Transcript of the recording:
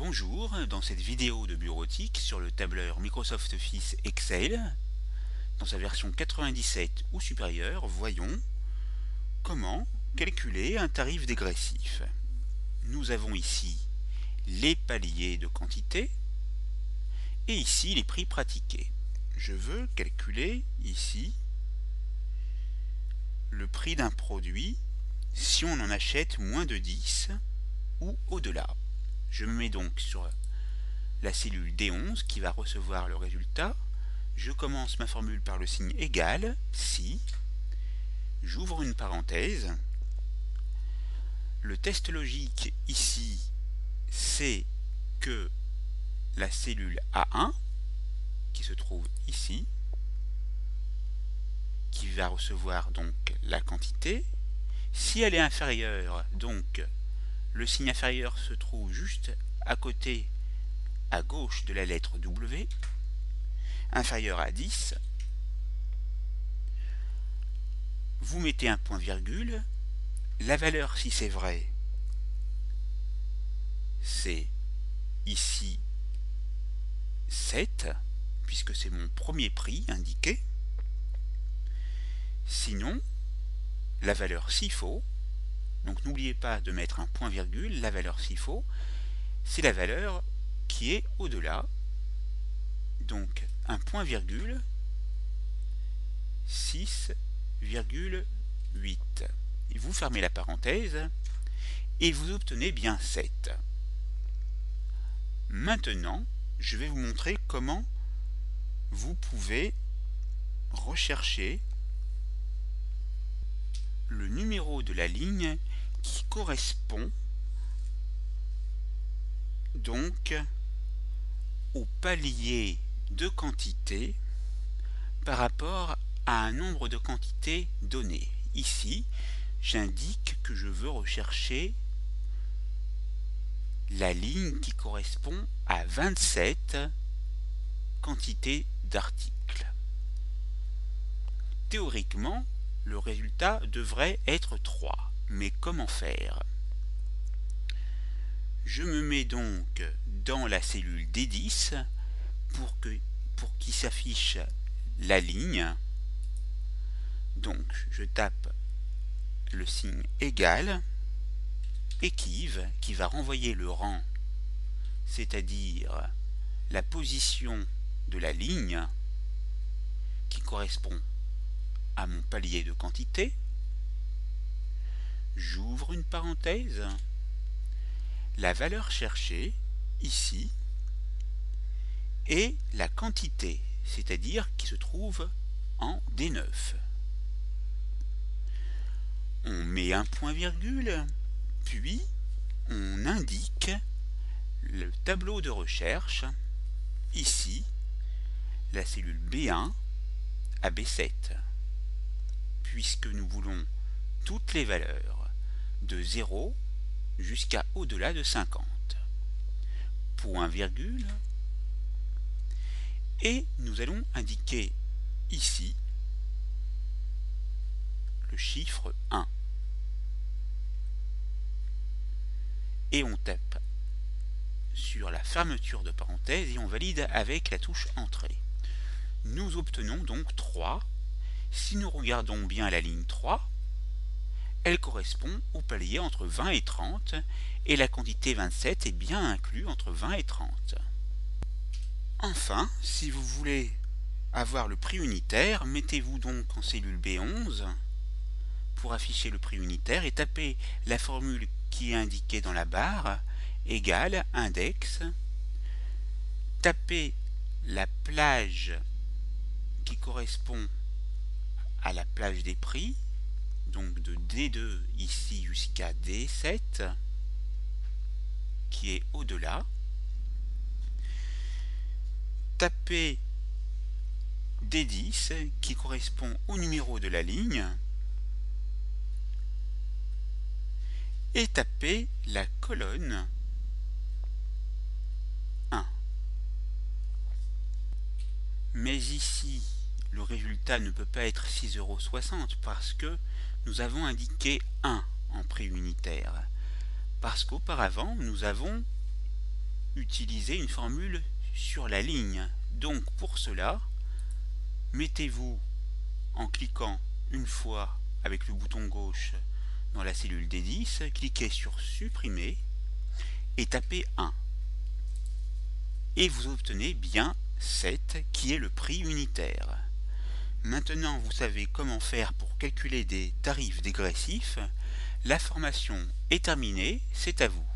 Bonjour, dans cette vidéo de bureautique sur le tableur Microsoft Office Excel, dans sa version 97 ou supérieure, voyons comment calculer un tarif dégressif. Nous avons ici les paliers de quantité et ici les prix pratiqués. Je veux calculer ici le prix d'un produit si on en achète moins de 10 ou au-delà. Je me mets donc sur la cellule D11 qui va recevoir le résultat. Je commence ma formule par le signe égal, si, j'ouvre une parenthèse. Le test logique ici, c'est que la cellule A1, qui se trouve ici, qui va recevoir donc la quantité, si elle est inférieure, donc le signe inférieur se trouve juste à côté, à gauche de la lettre W, inférieur à 10, vous mettez un point virgule, la valeur si c'est vrai, c'est ici 7, puisque c'est mon premier prix indiqué, sinon la valeur s'il faut, donc n'oubliez pas de mettre un point virgule, la valeur s'il faut, c'est la valeur qui est au-delà, donc un point virgule 6,8. Vous fermez la parenthèse et vous obtenez bien 7. Maintenant, je vais vous montrer comment vous pouvez rechercher le numéro de la ligne qui correspond donc au palier de quantité par rapport à un nombre de quantités donné. Ici, j'indique que je veux rechercher la ligne qui correspond à 27 quantités d'articles. Théoriquement, le résultat devrait être 3. Mais comment faire? Je me mets donc dans la cellule D10 pour qu'il s'affiche la ligne. Donc je tape le signe égal, équive, qui va renvoyer le rang, c'est-à-dire la position de la ligne qui correspond à mon palier de quantité. J'ouvre une parenthèse. La valeur cherchée, ici, est la quantité, c'est-à-dire qui se trouve en D9. On met un point virgule, puis on indique le tableau de recherche, ici, la cellule B1 à B7, puisque nous voulons toutes les valeurs de 0 jusqu'à au-delà de 50. Point virgule. Et nous allons indiquer ici le chiffre 1. Et on tape sur la fermeture de parenthèse et on valide avec la touche Entrée. Nous obtenons donc 3. Si nous regardons bien la ligne 3, elle correspond au palier entre 20 et 30 et la quantité 27 est bien inclue entre 20 et 30. Enfin, si vous voulez avoir le prix unitaire, mettez-vous donc en cellule B11 pour afficher le prix unitaire et tapez la formule qui est indiquée dans la barre, égale index, tapez la plage qui correspond à la plage des prix, donc de D2 ici jusqu'à D7, qui est au-delà. Tapez D10 qui correspond au numéro de la ligne et tapez la colonne 1. Mais ici, le résultat ne peut pas être 6,60 € parce que nous avons indiqué 1 en prix unitaire. Parce qu'auparavant, nous avons utiliser une formule sur la ligne. Donc pour cela, mettez-vous en cliquant une fois avec le bouton gauche dans la cellule D10, cliquez sur supprimer et tapez 1. Et vous obtenez bien 7 qui est le prix unitaire. Maintenant vous savez comment faire pour calculer des tarifs dégressifs. La formation est terminée, c'est à vous.